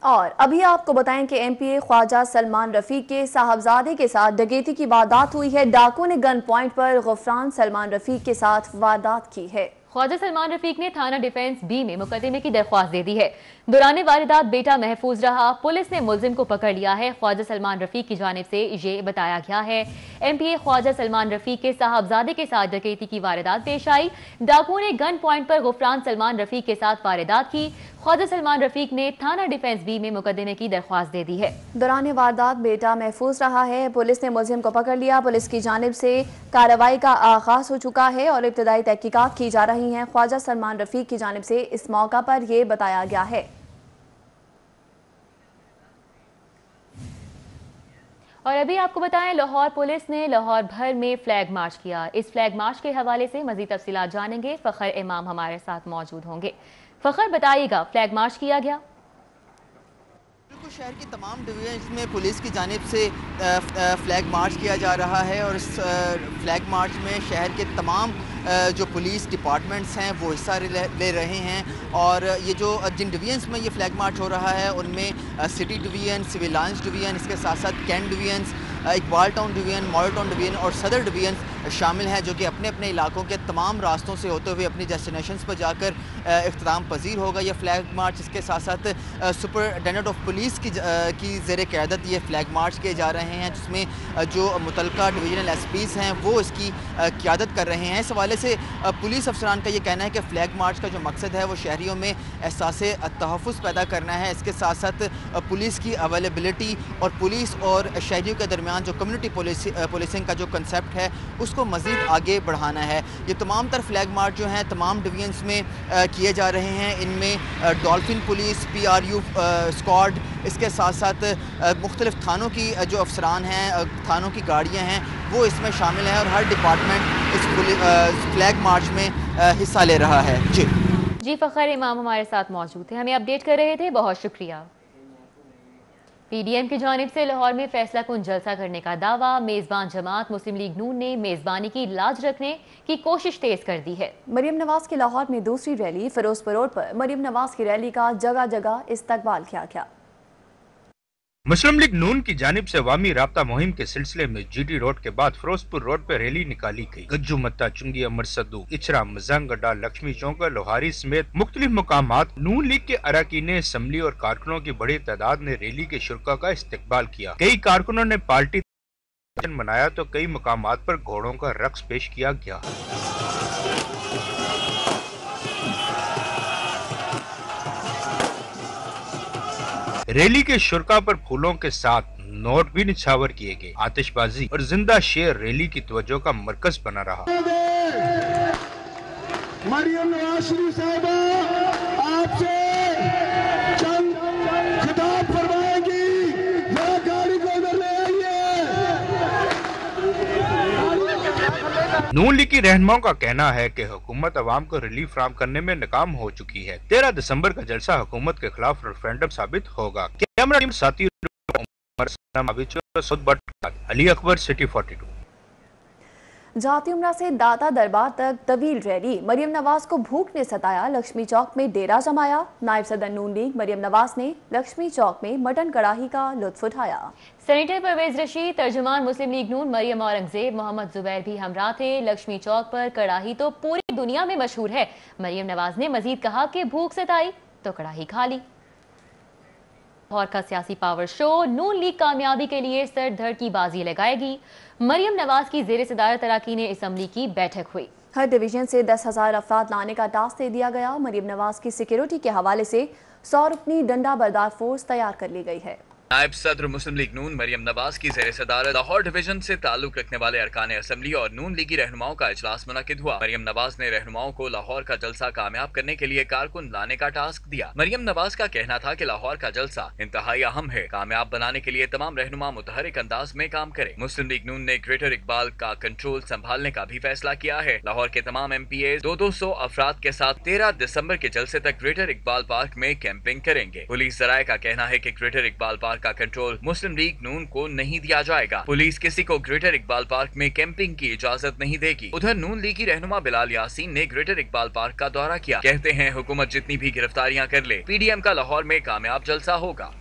اور ابھی آپ کو بتائیں کہ ایم پی اے خواجہ سلمان رفیق کے صاحبزادے کے ساتھ ڈکیتی کی واردات ہوئی ہے۔ ڈاکو نے گن پوائنٹ پر غفران سلمان رفیق کے ساتھ واردات کی ہے۔ خواجہ سلمان رفیق نے تھانہ ڈیفنس بی میں مقدمے کی درخواست دے دی ہے۔ دوران واردات بیٹا محفوظ رہا، پولیس نے ملزم کو پکڑ لیا ہے۔ خواجہ سلمان رفیق کی جانب سے یہ بتایا گیا ہے۔ ایم پی اے خواجہ سلمان رفیق کے صاحبزادے کے ساتھ ڈکیتی کی واردات پیش آئی۔ ڈاکو نے گن پوائنٹ پر غفران سلمان رفیق کے ساتھ واردات کی۔ خواجہ سلمان رفیق نے تھانہ ڈیفنس بی میں مقدمے کی درخواست دے دی ہے۔ دوران واردات بیٹا محفوظ رہا ہے، پولیس نے ملزم کو پکڑ لیا۔ پولیس کی جانب سے کارروائی کا آغاز ہو چکا ہے اور ابتدائی تحقیقات کی جا رہی ہیں۔ خواجہ سلمان رفیق کی جانب سے اس موقع پر یہ بتایا گیا ہے۔ اور ابھی آپ کو بتائیں لاہور پولیس نے لاہور بھر میں فلیگ مارچ کیا۔ اس فلیگ مارچ کے حوالے سے مزید تفصیلات جانیں گے، فخر امام ہمارے ساتھ موجود ہوں گے۔ فخر بتائیے گا فلیگ مارچ کیا گیا؟ بالکل، شہر کی تمام ڈویژنز میں پولیس کی جانب سے فلیگ مارچ کیا جا رہا ہے اور اس فلیگ مارچ میں شہر کے تمام جو پولیس ڈپارٹمنٹس ہیں وہ حصہ لے رہے ہیں۔ اور یہ جو جن ڈویژنز میں یہ فلیگ مارچ ہو رہا ہے ان میں city division, civil lines division, اس کے ساتھ ساتھ cantt divisions, Iqbal town division, model town division اور صدر ڈویژن شامل ہیں، جو کہ اپنے اپنے علاقوں کے تمام راستوں سے ہوتے ہوئے اپنی ڈیسٹینیشنز پر جا کر اختتام پذیر ہوگا یہ فلیگ مارچ۔ اس کے ساتھ ساتھ سپرنٹینڈنٹ آف پولیس کی زیر قیادت یہ فلیگ مارچ کیے جا رہے ہیں، جس میں جو متعلقہ ڈویژنل ایس پیز ہیں وہ اس کی قیادت کر رہے ہیں۔ اس حوالے سے پولیس افسران کا یہ کہنا ہے کہ فلیگ مارچ کا جو مقصد ہے وہ شہریوں میں احساس تحفظ پیدا کرنا ہے۔ اس کے ساتھ ساتھ پولیس کی اویلیبلٹی اور پولیس اور شہریوں کے درمیان جو کمیونٹی پولیسنگ کا جو کنسیپٹ ہے اس کو مزید آگے بڑھانا ہے۔ یہ تمام تر فلیگ مارچ جو ہیں تمام ڈویژنز میں کیے جا رہے ہیں۔ ان میں dolphin police, P R U squad, اس کے ساتھ ساتھ مختلف تھانوں کی جو افسران ہیں، تھانوں کی گاڑیاں ہیں وہ اس میں شامل ہیں اور ہر ڈپارٹمنٹ اس فلیگ مارچ میں حصہ لے رہا ہے۔ جی فخر امام ہمارے ساتھ موجود تھے، ہمیں اپڈیٹ کر رہے تھے، بہت شکریہ۔ پی ڈی ایم کی جانب سے لاہور میں فیصلہ کن جلسہ کرنے کا دعویٰ، میزبان جماعت مسلم لیگ نون نے میزبانی کی لاج رکھنے کی کوشش تیز کر دی ہے۔ مریم نواز کی لاہور میں دوسری ریلی، فیروزپور روڈ پر مریم نواز کی ریلی کا جگہ جگہ استقبال کیا گیا۔ مسلم لیگ نون کی جانب سے عوامی رابطہ مہم کے سلسلے میں جی ٹی روڈ کے بعد فیروزپور روڈ پر ریلی نکالی گئی۔ گجو متا، چنگیا، مرسدو، اچرا، مزنگڈا، لکشمی چوک، لوہاری سمیت مختلف مقامات نون لیگ کے اراکین اسمبلی اور کارکنوں کی بڑی تعداد نے ریلی کے شرکاء کا استقبال کیا۔ کئی کارکنوں نے پارٹی منایا تو کئی مقامات پر گھوڑوں کا رقص پیش کیا گیا۔ ریلی کے شرکاء پر پھولوں کے ساتھ نوٹ بھی نچھاور کیے گئے۔ آتش بازی اور زندہ شیر ریلی کی توجہ کا مرکز بنا رہا۔ مریم نواز شریف صاحبہ آپ سے چند خطاب فرمائیں گی، ذرا گاڑی کو ادھر لے آئیے۔ نون لیگ کی رہنماؤں کا کہنا ہے کہ حکومت عوام کو ریلیف فراہم کرنے میں ناکام ہو چکی ہے۔ 13 دسمبر کا جلسہ حکومت کے خلاف ریفرینڈم ثابت ہوگا۔ کیمرہ ٹیم ساتھی علی اکبر، سٹی 42۔ جاتی امرا سے داتا دربار تک طویل ریلی، مریم نواز کو بھوک نے ستایا، لکشمی چوک میں ڈیرا جمایا۔ نائب صدر نون لیگ مریم نواز نے لکشمی چوک میں مٹن کڑاہی کا لطف اٹھایا۔ سینیٹر پرویز رشید، ترجمان مسلم لیگ نون مریم اورنگزیب، محمد زبیر بھی ہمراہ تھے۔ لکشمی چوک پر کڑاہی تو پوری دنیا میں مشہور ہے۔ مریم نواز نے مزید کہا کہ بھوک ستائی تو کڑاہی کھا لی۔ لاہور کا سیاسی پاور شو، نون لیگ کامیابی کے لیے سر دھڑ کی بازی لگائے گی۔ مریم نواز کی زیر صدارت اراکین اسمبلی کی بیٹھک ہوئی۔ ہر ڈویژن سے 10,000 افراد لانے کا ٹاسک دے دیا گیا۔ مریم نواز کی سیکیورٹی کے حوالے سے 100 رکنی ڈنڈا بردار فورس تیار کر لی گئی ہے۔ نائب صدر مسلم لیگ نون مریم نواز کی زیر صدارت لاہور ڈویژن سے تعلق رکھنے والے ارکان اسمبلی اور نون لیگی رہنماؤں کا اجلاس منعقد ہوا۔ مریم نواز نے رہنماؤں کو لاہور کا جلسہ کامیاب کرنے کے لیے کارکن لانے کا ٹاسک دیا۔ مریم نواز کا کہنا تھا کہ لاہور کا جلسہ انتہائی اہم ہے، کامیاب بنانے کے لیے تمام رہنما متحرک انداز میں کام کریں۔ مسلم لیگ نون نے گریٹر اقبال کا کنٹرول سنبھالنے کا بھی فیصلہ کیا ہے۔ لاہور کے تمام ایم پی اے 200 افراد کے ساتھ 13 دسمبر کے جلسے تک گریٹر اقبال پارک میں کیمپنگ کریں گے۔ پولیس ذرائع کا کہنا ہے کہ گریٹر اقبال پارک पहाड़ का कंट्रोल मुस्लिम लीग नून को नहीं दिया जाएगा। पुलिस किसी को ग्रेटर इकबाल पार्क में कैंपिंग की इजाजत नहीं देगी। उधर नून लीगी रहनुमा बिलाल यासीन ने ग्रेटर इकबाल पार्क का दौरा किया। कहते हैं हुकूमत जितनी भी गिरफ्तारियां कर ले, पीडीएम का लाहौर में कामयाब जलसा होगा।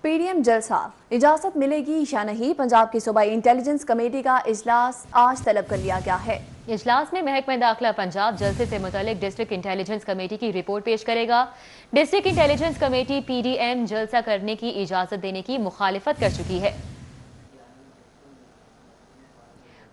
पीडीएम जलसा, इजाजत मिलेगी या नहीं? पंजाब की सूबाई इंटेलिजेंस कमेटी का इजलास आज तलब कर लिया गया है। इजलास में महकमा दाखिला पंजाब जलसे से मुतालिक डिस्ट्रिक्ट इंटेलिजेंस कमेटी की रिपोर्ट पेश करेगा। डिस्ट्रिक्ट इंटेलिजेंस कमेटी पीडीएम जलसा करने की इजाजत देने की मुखालिफत कर चुकी है।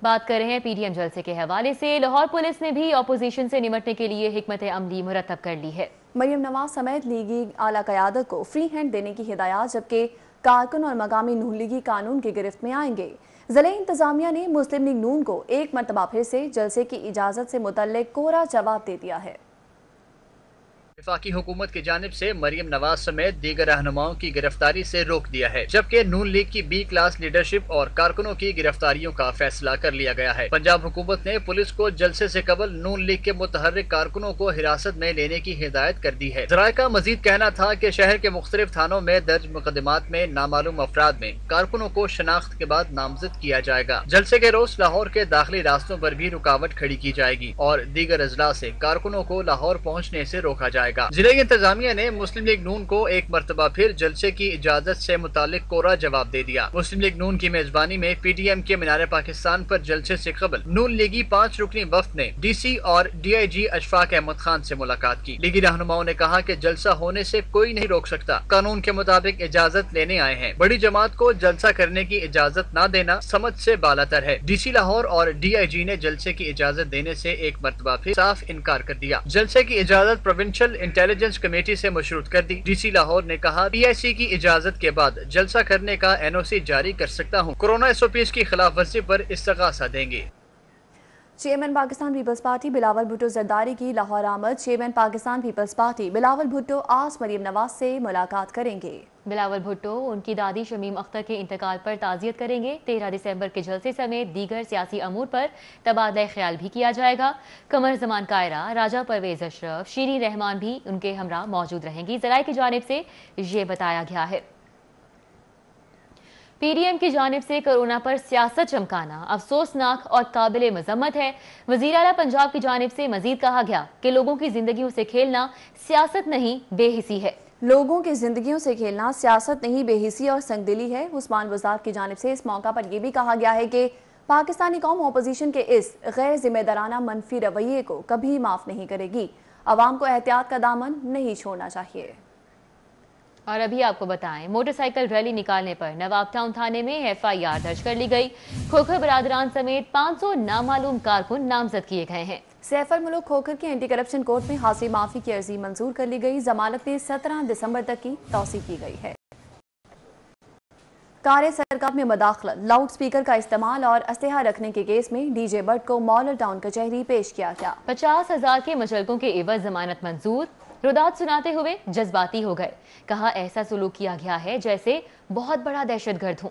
बात कर रहे हैं पीडीएम जलसे के हवाले से। लाहौर पुलिस ने भी अपोजिशन से निमटने के लिए हिकमत अमली मुरतब कर ली है। मरियम नवाज समेत लीगी आला क़यादत को फ्री हैंड देने की हिदायत, जबकि कारकुन और मकामी नून लीगी कानून की गिरफ्त में आएंगे। ज़िला इंतजामिया ने मुस्लिम लीग नून को एक मरतबा फिर से जलसे की इजाज़त से मुतल्लिक कोरा जवाब दे दिया है। वफाकी हुकूमत की जानिब से मरियम नवाज समेत दीगर रहनुमाओं की गिरफ्तारी से रोक दिया है, जबकि नून लीग की बी क्लास लीडरशिप और कारकुनों की गिरफ्तारियों का फैसला कर लिया गया है। पंजाब हुकूमत ने पुलिस को जलसे से कबल नून लीग के मुतहर्रिक कारकुनों को हिरासत में लेने की हिदायत कर दी है। ज़राए का मजीद कहना था कि शहर के मुख्तलिफ थानों में दर्ज मुकदमात में नामालूम अफराद में कारकुनों को शनाख्त के बाद नामजद किया जाएगा। जलसे के रोज लाहौर के दाखिली रास्तों पर भी रुकावट खड़ी की जाएगी और दीगर अजला से कारकुनों को लाहौर पहुँचने से रोका जाएगा। जिले की इंतजामिया ने मुस्लिम लीग नून को एक मरतबा फिर जलसे की इजाजत से मुतालिक कोरा जवाब दे दिया। मुस्लिम लीग नून की मेजबानी में पीडीएम के मीनार पाकिस्तान पर जलसे से कबल नून लीगी 5 रुकनी वफ्द ने डीसी और डीआईजी अशफाक अहमद खान से मुलाकात की। लीगी रहनुमाओं ने कहा कि जलसा होने से कोई नहीं रोक सकता, कानून के मुताबिक इजाजत लेने आए हैं। बड़ी जमात को जलसा करने की इजाजत न देना समझ से बालातर है। डीसी लाहौर और डीआईजी ने जलसे की इजाजत देने से एक मरतबा फिर साफ इनकार कर दिया। जलसे की इजाजत प्रोविंशियल इंटेलिजेंस कमेटी से मशरूत कर दी। डीसी लाहौर ने कहा पीआईसी की इजाजत के बाद जलसा करने का एनओसी जारी कर सकता हूं। कोरोना एसओपीज की खिलाफ वर्जी पर इस्तगासा देंगे। चेयरमैन पाकिस्तान पीपल्स पार्टी बिलावल भुट्टो जरदारी की लाहौर आमद। चेयरमैन पाकिस्तान पीपल्स पार्टी बिलावल भुट्टो आज मरियम नवाज से मुलाकात करेंगे। बिलावल भुट्टो उनकी दादी शमीम अख्तर के इंतकाल पर ताज़ियत करेंगे। 13 दिसंबर के जलसे समेत दीगर सियासी अमूर पर तबादला ख्याल भी किया जाएगा। कमर जमान कायरा, राजा परवेज अशरफ, शीरीन रहमान भी उनके हमरा मौजूद रहेंगी। ज़राए की जानिब से ये बताया गया है। पीडीएम की जानिब से कोरोना पर सियासत चमकाना अफसोसनाक और काबिल मजम्मत है। वज़ीर आला पंजाब की जानिब से मजीद कहा गया कि लोगों की जिंदगियों से खेलना सियासत नहीं बेहिसी है। लोगों की जिंदगियों से खेलना सियासत नहीं बेहिसी और संगदिली है। उस्मान वज़ार की जानिब से इस मौका पर यह भी कहा गया है कि पाकिस्तानी कौम अपोजिशन के इस गैर जिम्मेदाराना मनफी रवैये को कभी माफ नहीं करेगी। अवाम को एहतियात का दामन नहीं छोड़ना चाहिए। और अभी आपको बताएं, मोटरसाइकिल रैली निकालने पर नवाब टाउन थाने में एफआईआर दर्ज कर ली गई। खोखर बरादरान समेत 500 नामालूम कारकुन नामजद किए गए हैं। सैफर मुल्क खोखर की एंटी करप्शन कोर्ट में हासिल माफी की अर्जी मंजूर कर ली गई। जमानत में 17 दिसंबर तक की तौसी की गई है। कार सरकब में मदाखलत, लाउड स्पीकर का इस्तेमाल और असलहा रखने के केस में डीजे बट को मॉडल टाउन कचहरी पेश किया गया। 50,000 के मुचलकों के एवज जमानत मंजूर। रुदात सुनाते हुए जज्बाती हो गए। कहा ऐसा सुलूक किया गया है जैसे बहुत बड़ा दहशतगर्द हूं।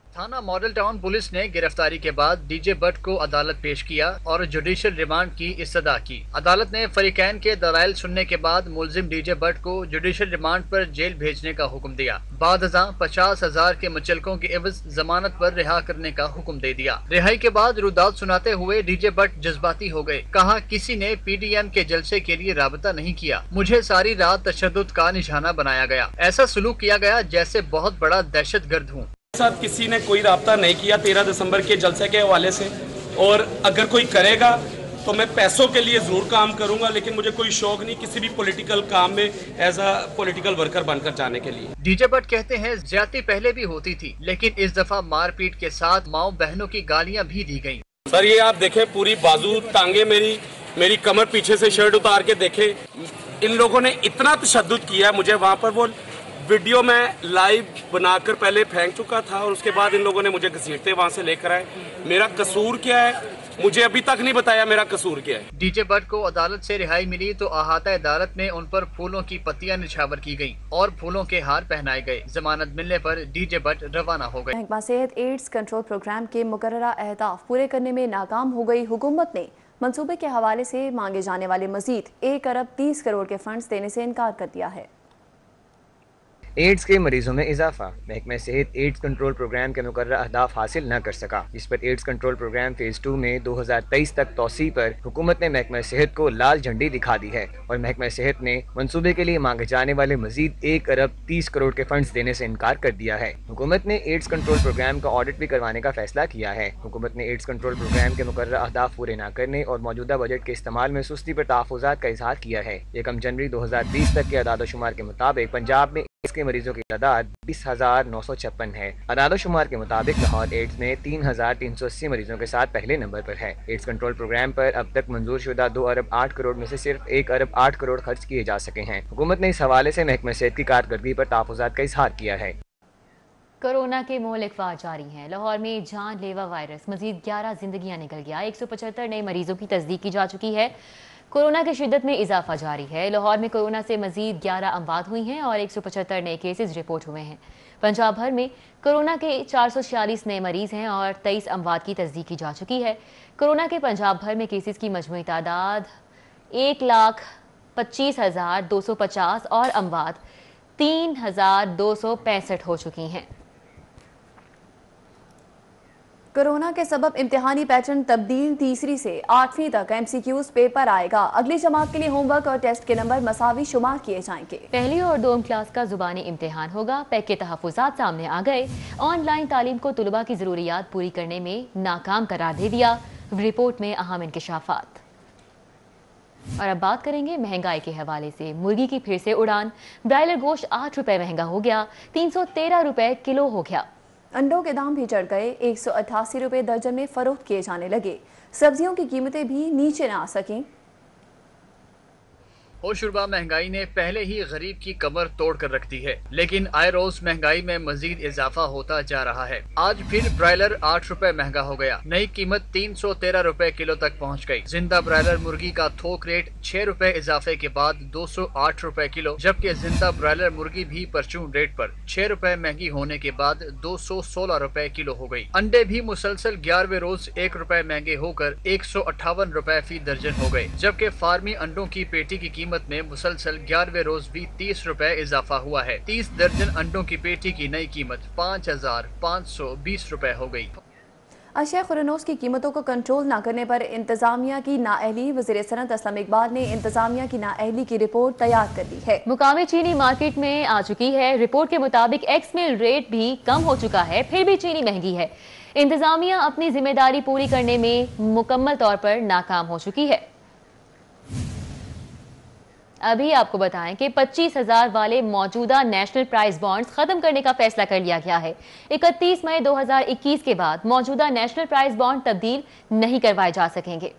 थाना मॉडल टाउन पुलिस ने गिरफ्तारी के बाद डीजे बट को अदालत पेश किया और जुडिशल रिमांड की इस्तदा की। अदालत ने फरीकैन के दलाइल सुनने के बाद मुलजिम डीजे बट को जुडिशल रिमांड पर जेल भेजने का हुक्म दिया। बाद 50,000 के मुचलकों के एवज जमानत पर रिहा करने का हुक्म दे दिया। रिहाई के बाद रुदात सुनाते हुए डीजे बट जज्बाती हो गए। कहा किसी ने पीडीएम के जलसे के लिए राबता नहीं किया, मुझे सारी रात तशद्दुद का निशाना बनाया गया। ऐसा सलूक किया गया जैसे बहुत बड़ा दहशतगर्द हूँ। साथ किसी ने कोई राब्ता नहीं किया 13 दिसंबर के जलसे के हवाले से, और अगर कोई करेगा तो मैं पैसों के लिए जरूर काम करूंगा, लेकिन मुझे कोई शौक नहीं किसी भी पॉलिटिकल काम में एज अ पॉलिटिकल वर्कर बनकर जाने के लिए। डीजे बट कहते हैं ज्यादती पहले भी होती थी, लेकिन इस दफा मारपीट के साथ माओ बहनों की गालियां भी दी गयी। सर ये आप देखें, पूरी बाजू टांगे मेरी कमर पीछे से शर्ट उतार के देखे। इन लोगों ने इतना तशद्दुद किया, मुझे वहाँ पर वो वीडियो में लाइव बनाकर पहले फेंक चुका था और उसके बाद इन लोगों ने मुझे घसीटते वहां से लेकर आए। मेरा कसूर क्या है मुझे अभी तक नहीं बताया, मेरा कसूर क्या है। डीजे बट को अदालत से रिहाई मिली तो अहाता अदालत में उन पर फूलों की पत्तियां निछावर की गयी और फूलों के हार पहनाए गए। जमानत मिलने पर डीजे बट रवाना हो गए। महकमा सेहत एड्स कंट्रोल प्रोग्राम के मुकर्ररा अहदाफ पूरे करने में नाकाम हो गई। हुकूमत ने मनसूबे के हवाले से मांगे जाने वाले मजीद 1 अरब 30 करोड़ के फंड्स देने से इनकार कर दिया है। ایڈز کے مریضوں میں اضافہ، محکمہ صحت ایڈز کنٹرول پروگرام کے مقررہ اہداف حاصل نہ کر سکا، جس پر ایڈز کنٹرول پروگرام فیز 2 میں 2023 تک توسیع پر حکومت نے محکمہ صحت کو لال جھنڈی دکھا دی ہے اور محکمہ صحت نے منصوبے کے لیے مانگے جانے والے مزید 1 ارب 30 کروڑ کے فنڈز دینے سے انکار کر دیا ہے۔ حکومت نے ایڈز کنٹرول پروگرام کا آڈٹ بھی کروانے کا فیصلہ کیا ہے۔ حکومت نے ایڈز کنٹرول پروگرام کے مقررہ اہداف پورے نہ کرنے اور موجودہ بجٹ کے استعمال میں سستی پر تحفظات کا اظہار کیا ہے۔ 1 جنوری 2020 تک کے اعداد و شمار کے مطابق پنجاب میں ایڈز کے مریضوں کی تعداد 20,956 ہے۔ اعداد و شمار کے مطابق لاہور ایڈز میں 3,380 مریضوں کے ساتھ پہلے نمبر پر ہے۔ ایڈز کنٹرول پروگرام پر اب تک منظور شدہ 2 ارب 8 کروڑ میں سے صرف 1 ارب 8 کروڑ خرچ کیے جا سکے ہیں۔ حکومت نے اس حوالے سے محکمہ صحت کی کارکردگی پر تحفظات کا اظہار کیا ہے۔ کورونا کے مہلک افواج جاری ہیں۔ لاہور میں جان لیوا وائرس مزید 11 زندگیاں نکل گیا، 175 نئے مریضوں کی تصدیق کی جا چکی ہے۔ کورونا کی شدت میں اضافہ جاری ہے۔ لاہور میں کورونا سے مزید 11 اموات ہوئی ہیں اور 175 نئے کیسز رپورٹ ہوئے ہیں۔ پنجاب بھر میں کورونا کے 446 نئے مریض ہیں اور 23 اموات کی تصدیق کی جا چکی ہے۔ کورونا کے پنجاب بھر میں کیسز کی مجموعی تعداد 1,25,250 اور اموات 3,265 ہو چکی ہیں۔ کورونا کے سبب امتحانی پیٹرن تبدیل، 3 سے 8ویں تک MCQs پیپر آئے گا۔ اگلی جماعت کے لیے ہوم ورک اور ٹیسٹ کے نمبر مساوی شمار کیے جائیں گے۔ پہلی اور دوم کلاس کا زبانی امتحان ہوگا۔ پیک کے تحفظات سامنے آ گئے۔ آن لائن تعلیم کو طلباء کی ضروریات پوری کرنے میں ناکام قرار دے دیا۔ رپورٹ میں اہم انکشافات۔ اور اب بات کریں گے مہنگائی کے حوالے سے۔ مرغی کی پھر سے اڑان، برائلر گوشت 8 روپے مہنگا ہو گیا، 313 روپے کلو ہو گیا۔ انڈوں کے دام بھی چڑھ گئے، 188 روپے درجن میں فروخت کیے جانے لگے۔ سبزیوں کی قیمتیں بھی نیچے نہ آ سکیں۔ ہوشربا مہنگائی نے پہلے ہی غریب کی کمر توڑ کر رکھ دی ہے، لیکن آئے روز مہنگائی میں مزید اضافہ ہوتا جا رہا ہے۔ آج پھر برائلر 8 روپے مہنگا ہو گیا، نئی قیمت 313 روپے کلو تک پہنچ گئی۔ زندہ برائلر مرغی کا تھوک ریٹ 6 روپے اضافے کے بعد 208 روپے کلو، جبکہ زندہ برائلر مرغی بھی پرچون ریٹ پر 6 روپے مہنگی ہونے کے بعد 216 روپے کلو ہو گئی۔ انڈے بھی مسلسل 11ویں روز 1 روپے مہنگے ہو کر 158 روپے فی درجن ہو گئے، جبکہ فارمی انڈوں کی پیٹی کی قیمت میں مسلسل 11ویں روز بھی 30 روپے اضافہ ہوا ہے۔ 30 درجن انڈوں کی پیٹی کی نئی قیمت 5,520 روپے ہو گئی۔ اشیاء خوراک کی قیمتوں کو کنٹرول نہ کرنے پر انتظامیہ کی نااہلی، وزیر صنعت اسلم اقبال نے انتظامیہ کی نااہلی کی رپورٹ تیار کر دی ہے۔ مقامی چینی مارکیٹ میں آ چکی ہے۔ رپورٹ کے مطابق ایکس میل ریٹ بھی کم ہو چکا ہے، پھر بھی چینی مہنگی ہے۔ انتظامیہ اپنی ذمہ داری پوری کرنے میں مکمل طور پر ناکام ہو چکی ہے۔ ابھی آپ کو بتائیں کہ 25,000 والے موجودہ نیشنل پرائز بانڈز ختم کرنے کا فیصلہ کر لیا گیا ہے۔ 31 مئی 2021 کے بعد موجودہ نیشنل پرائز بانڈ تبدیل نہیں کروائے جا سکیں گے۔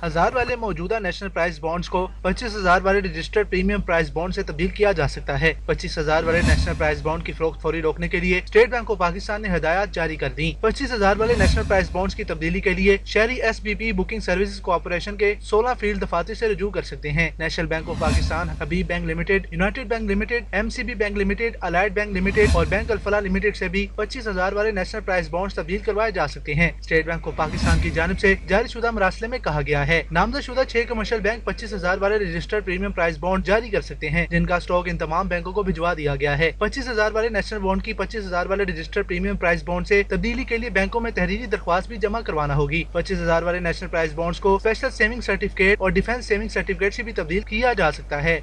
1000 والے موجودہ نیشنل پرائز بانڈز کو 25,000 والے رجسٹرڈ پریمیم پرائز بانڈ سے تبدیل کیا جا سکتا ہے۔ 25,000 والے نیشنل پرائز بانڈ کی فروخت فوری روکنے کے لیے اسٹیٹ بینک آف پاکستان نے ہدایات جاری کر دی۔ 25,000 والے نیشنل پرائز بانڈز کی تبدیلی کے لیے شہری SBP بکنگ سروسز کارپوریشن کے 16 فیلڈ دفاتر سے رجوع کر سکتے ہیں۔ National bank of Pakistan, Habib bank limited, United bank limited, MCB bank limited, allied bank limited اور بینک الفلاح لمیٹڈ سے بھی 25,000 والے نیشنل پرائز بانڈز تبدیل کروائے جا سکتے ہیں۔ اسٹیٹ بینک آف پاکستان کی جانب سے جاری شدہ مراسلے میں کہا گیا ہے، نامزد شدہ 6 کمرشل بینک 25,000 والے رجسٹرڈ پریمیم پرائز بانڈ جاری کر سکتے ہیں، جن کا سٹاک ان تمام بینکوں کو بھجوا دیا گیا ہے۔ 25,000 والے نیشنل بانڈ کی 25,000 والے رجسٹرڈ پریمیم پرائز بانڈ سے تبدیلی کے لیے بینکوں میں تحریری درخواست بھی جمع کروانا ہوگی۔ 25,000 والے نیشنل پرائز بانڈز کو اسپیشل سیونگ سرٹیفکیٹ اور ڈیفنس سیونگ سرٹیفکیٹ سے بھی تبدیل کیا جا سکتا ہے۔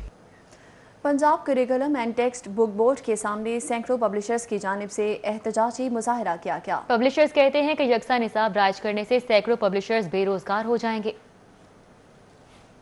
Punjab curriculum and text book board کے سامنے سینکڑوں پبلشرز کی جانب سے احتجاجی مظاہرہ کیا گیا۔ پبلشرز کہتے ہیں کہ یکساں نصاب رائج کرنے سے سینکڑوں پبلشرز بے روزگار ہو جائیں گے۔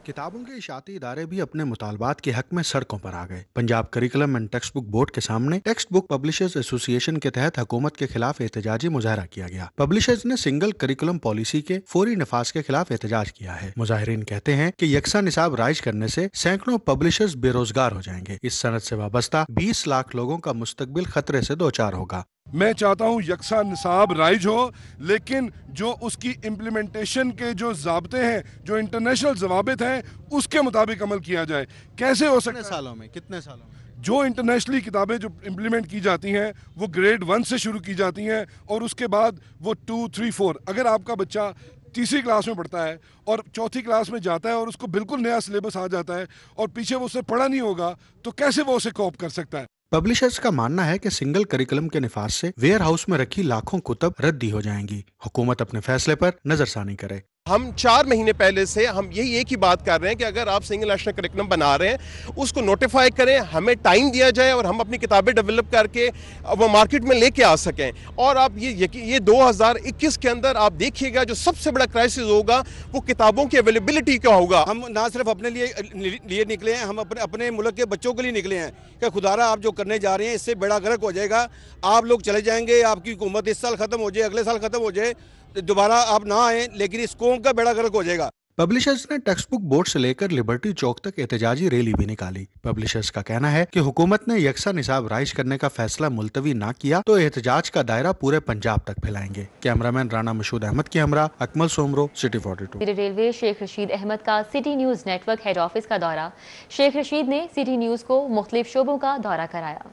کتابوں کے اشاعتی ادارے بھی اپنے مطالبات کے حق میں سڑکوں پر آ گئے۔ Punjab curriculum and text book board کے سامنے ٹیکسٹ بک پبلشرز ایسوسی ایشن کے تحت حکومت کے خلاف احتجاجی مظاہرہ کیا گیا۔ پبلشرز نے سنگل کریکولم پالیسی کے فوری نفاذ کے خلاف احتجاج کیا ہے۔ مظاہرین کہتے ہیں کہ یکساں نصاب رائج کرنے سے سینکڑوں پبلشرز بے روزگار ہو جائیں گے۔ اس صنعت سے وابستہ 20 لاکھ لوگوں کا مستقبل خطرے سے دوچار ہوگا۔ میں چاہتا ہوں یکساں نصاب رائج ہو، لیکن جو اس کی امپلیمنٹیشن کے جو ضابطے ہیں، جو انٹرنیشنل ضوابط ہیں، اس کے مطابق عمل کیا جائے۔ کیسے ہو سکتا ہے؟ کتنے سالوں میں جو انٹرنیشنلی کتابیں جو امپلیمنٹ کی جاتی ہیں وہ گریڈ 1 سے شروع کی جاتی ہیں اور اس کے بعد وہ 2, 3, 4۔ اگر آپ کا بچہ तीसरी क्लास में पढ़ता है और चौथी क्लास में जाता है और उसको बिल्कुल नया सिलेबस आ जाता है और पीछे वो उसने पढ़ा नहीं होगा, तो कैसे वो उसे कॉप कर सकता है? पब्लिशर्स का मानना है कि सिंगल करिकुलम के निफाज से वेयर हाउस में रखी लाखों कुतब रद्दी हो जाएंगी। हुकूमत अपने फैसले पर नजरसानी करे। हम 4 महीने पहले से हम यही एक ही बात कर रहे हैं कि अगर आप सिंगल नेशनल करिकुलम बना रहे हैं उसको नोटिफाई करें, हमें टाइम दिया जाए और हम अपनी किताबें डेवलप करके वो मार्केट में लेके आ सकें। और आप ये 2021 के अंदर आप देखिएगा जो सबसे बड़ा क्राइसिस होगा वो किताबों की अवेलेबिलिटी क्या होगा। हम ना सिर्फ अपने लिए निकले हैं, हम अपने मुल्क के बच्चों के लिए निकले हैं कि खुदारा आप जो करने जा रहे हैं इससे बड़ा गर्क हो जाएगा, आप लोग चले जाएंगे, आपकी हुकूमत इस साल खत्म हो जाए, अगले साल खत्म हो जाए, दोबारा आप ना आए, लेकिन इस कौम का बेड़ा गर्क हो जाएगा। पब्लिशर्स ने टेक्स्ट बुक बोर्ड से लेकर लिबर्टी चौक तक एहतजाजी रैली भी निकाली। पब्लिशर्स का कहना है कि हुकूमत ने यकसा निसाब राइज करने का फैसला मुलतवी ना किया तो एहतजाज का दायरा पूरे पंजाब तक फैलाएंगे। कैमरामैन राना मशहूद अहमद की हमरा, अकमल सोमरो, सिटी 42। रेलवे शेख रशीद अहमद का city news network head office का दौरा। शेख रशीद ने सिटी न्यूज को मुख्तलिफ शोबों का दौरा कराया।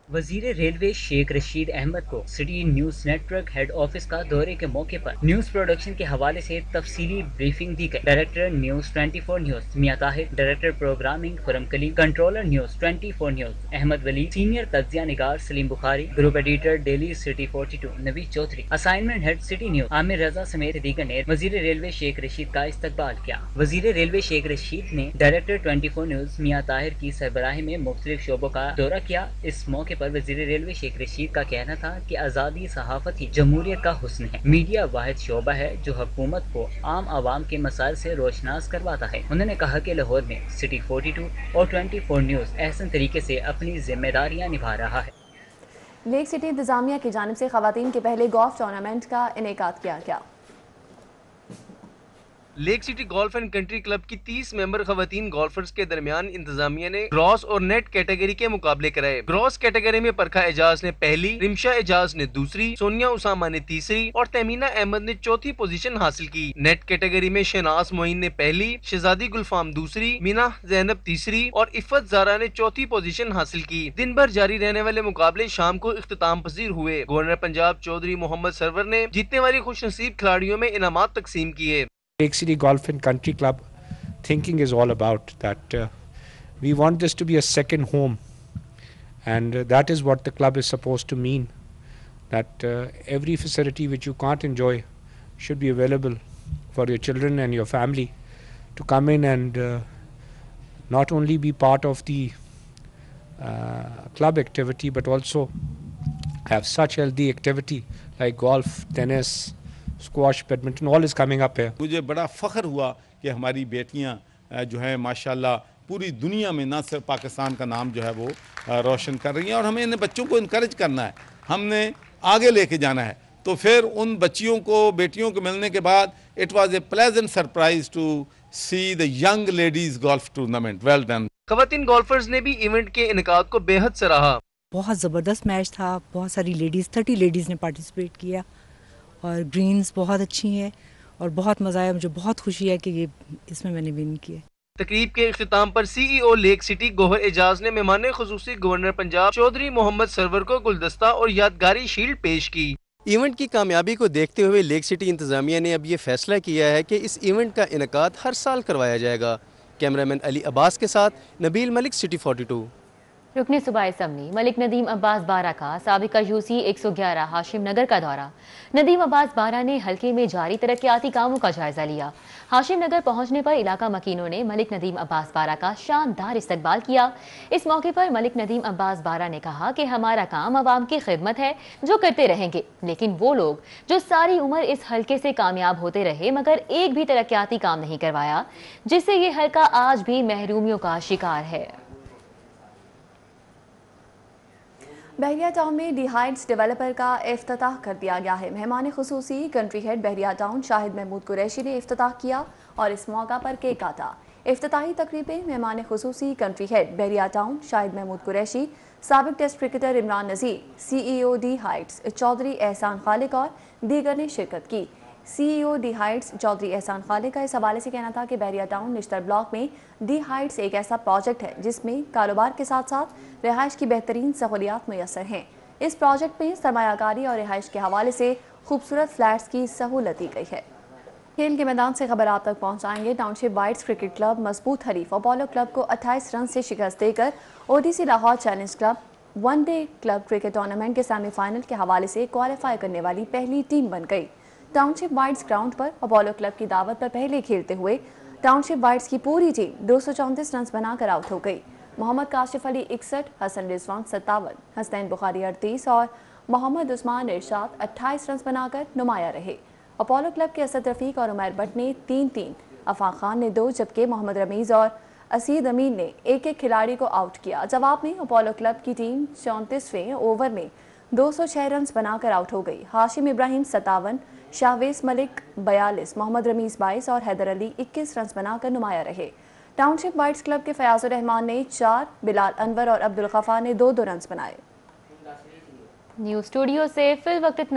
वजीर रेलवे शेख रशीद अहमद को city news network head office का दौरे के मौके पर न्यूज प्रोडक्शन के हवाले से तफसीली ब्रीफिंग दी गई। Director news 24 news Mian Tahir, director programming Khurram Kaleem, controller news 24 news Ahmed Wali, senior तज्जिया निगार Saleem Bukhari, group editor daily city 42 Naveed Chaudhry, assignment head city news Aamir Raza समेत दीगर ने वजीर रेलवे शेख रशीद का इस्तकबाल किया। वजीर रेलवे शेख रशीद ने डायरेक्टर 24 न्यूज मियां ताहिर की सरबराही में मुख्तलिफ शोबों का दौरा किया। इस मौके पर वजीर रेलवे शेख रशीद का कहना था कि आज़ादी सहाफत ही जमहूरियत का हुस्न है। मीडिया वाहिद शोबा है जो हुकूमत को आम आवाम के मसाइल से रोशनास करवाता है। उन्होंने कहा कि लाहौर में सिटी 42 और 24 न्यूज़ एहसन तरीके से अपनी जिम्मेदारियां निभा रहा है। लेक सिटी इंतजामिया की जानिब से खवातीन के पहले गोल्फ टूर्नामेंट का इनेकाद किया गया। Lake city golf and country club की 30 मेंबर खवातीन गोल्फर्स के दरमियान इंतजामिया ने ग्रॉस और नेट कैटेगरी के मुकाबले कराए। ग्रॉस कैटेगरी में परखा एजाज ने पहली, रिमशा एजाज ने दूसरी, सोनिया उसामा ने तीसरी और तमीना अहमद ने चौथी पोजीशन हासिल की। नेट कैटेगरी में शहनाज मोइन ने पहली, शहजादी गुलफाम दूसरी, मीना जैनब तीसरी और इफ़त ज़ारा ने चौथी पोजीशन हासिल की। दिन भर जारी रहने वाले मुकाबले शाम को इख्तिताम पजीर हुए। गवर्नर पंजाब चौधरी मोहम्मद सरवर ने जीतने वाली खुशनसीब खिलाड़ियों में इनामात तकसीम किए। Lake City Golf and Country Club thinking is all about that we want this to be a second home, and that is what the club is supposed to mean, that every facility which you can't enjoy should be available for your children and your family to come in and not only be part of the club activity but also have such healthy activity like golf, tennis, squash, badminton, all is coming up है। मुझे बड़ा फ़ख्र हुआ कि हमारी बेटियां जो है माशाल्लाह पूरी दुनिया में ना सिर्फ पाकिस्तान का नाम जो है वो रोशन कर रही हैं, और हमें इन बच्चों को इनकरेज करना है, हमने आगे लेके जाना है। तो फिर उन बच्चियों को, बेटियों को मिलने के बाद it was a pleasant surprise to see the young ladies golf tournament. Well done. खवातीन गोल्फर्स ने भी इवेंट के इनेकाद को बेहद सराहा। बहुत ज़बरदस्त मैच था, बहुत सारी लेडीज़ 30 लेडीज़ ने पार्टिसिपेट किया और ग्रीन्स बहुत अच्छी हैं और बहुत मज़ा आया। मुझे बहुत खुशी है कि ये इसमें मैंने विन किया। तकरीब के इख्तिताम पर CEO Lake City Gohar Ejaz ने मेहमान खुसूसी गवर्नर पंजाब चौधरी मोहम्मद सरवर को गुलदस्ता और यादगारी शील्ड पेश की। इवेंट की कामयाबी को देखते हुए लेक सिटी इंतजामिया ने अब ये फैसला किया है कि इस इवेंट का इनेकाद हर साल करवाया जाएगा। कैमरामैन अली अब्बास के साथ नबील मलिक, सिटी 42। रुकने सूबाई असम्बली मलिक नदीम अब्बास बारा का साबिका यूसी 111 हाशिम नगर का दौरा। नदीम अब्बास बारा ने हल्के में जारी तरक्याती कामों का जायजा लिया। हाशिम नगर पहुंचने पर इलाका मकीनों ने मलिक नदीम अब्बास बारा का शानदार इस्तकबाल किया। इस मौके पर मलिक नदीम अब्बास बारा ने कहा कि हमारा काम अवाम की खिदमत है, जो करते रहेंगे, लेकिन वो लोग जो सारी उम्र इस हल्के से कामयाब होते रहे मगर एक भी तरक्याती काम नहीं करवाया, जिससे ये हल्का आज भी महरूमियों का शिकार है। बहरिया टाउन में डी हाइट्स डेवलपर का इफ्तिताह कर दिया गया है। मेहमान खुसूसी कंट्री हेड बहरिया टाउन शाहिद महमूद कुरैशी ने इफ्तिताह किया और इस मौका पर केक काटा। इफ्तिताही तकरीब में मेहमान खुसूसी कंट्री हेड बहरिया टाउन शाहिद महमूद कुरैशी, साबिक test cricketer Imran Nazir, CEO D Heights Chaudhary एहसान खालिक और दीगर ने शिरकत की। CEO डी हाइट्स चौधरी एहसान खालिक का इस हवाले से कहना था कि बहरिया टाउन निश्तर ब्लॉक में डी हाइट्स एक ऐसा प्रोजेक्ट है जिसमें कारोबार के साथ साथ रिहाइश की बेहतरीन सहूलियात मुयसर हैं। इस प्रोजेक्ट में सरमायाकारी और रिहाइश के हवाले से खूबसूरत फ्लैट्स की सहूलत दी गई है। खेल के मैदान से खबर आप तक पहुंचाएंगे। टाउनशिप वाइट्स क्रिकेट क्लब मजबूत हरीफ अपोलो क्लब को 28 रन से शिकस्त देकर ODC Lahore challenge club one day club cricket tournament के सेमीफाइनल के हवाले से क्वालिफाई करने वाली पहली टीम बन गई। टाउनशिप वाइट्स ग्राउंड पर अपोलो क्लब की दावत पर पहले खेलते हुए टाउनशिप वाइट्स की पूरी टीम 234 रन बनाकर आउट हो गई। मोहम्मद काशिफ अली 61, हसन रिजवान 57, हसनैन बुखारी 38 और मोहम्मद उस्मान इरशाद 28 रन बनाकर नुमाया रहे। अपोलो क्लब के असद रफीक और उमर भट्ट ने 3-3, अफाक खान ने 2 जबकि मोहम्मद रमीज़ और असीद अमीन ने एक खिलाड़ी को आउट किया। जवाब में अपोलो क्लब की टीम 34वें ओवर में 206 रन बनाकर आउट हो गई। हाशिम इब्राहिम 57, शाहवेज मलिक 42, मोहम्मद रमीज़ 22 और हैदर अली 21 रन बनाकर नुमाया रहे। टाउनशिप वाइट्स क्लब के फयाजुर रहमान ने 4, बिलाल अनवर और अब्दुल गफ्फार ने 2-2 रन बनाए। न्यूज़ स्टूडियो से फिल वक्त इतना।